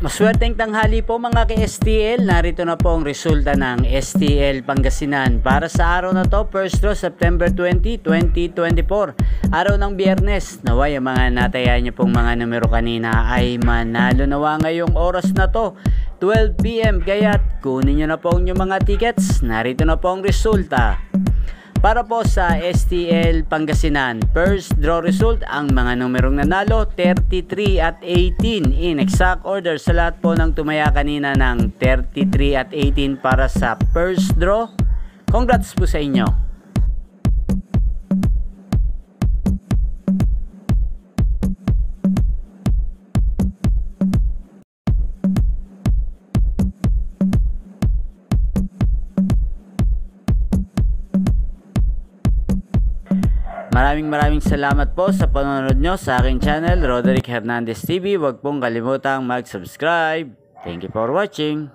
Maswerteng tanghali po mga ka-STL, narito na po ang resulta ng STL Pangasinan para sa araw na to, 1st September 20, 2024. Araw ng Biyernes, naway ang mga natayan niyo pong mga numero kanina ay manalo nawa ngayong oras na to, 12 PM. Kaya't kunin niyo na po ang inyong mga tickets, narito na po ang resulta. Para po sa STL Pangasinan, first draw result, ang mga numerong nanalo 33 at 18 in exact order sa lahat po ng tumaya kanina ng 33 at 18 para sa first draw. Congrats po sa inyo. Maraming salamat po sa panonood nyo sa aking channel, Roderick Hernandez TV. Huwag pong kalimutang mag-subscribe. Thank you for watching.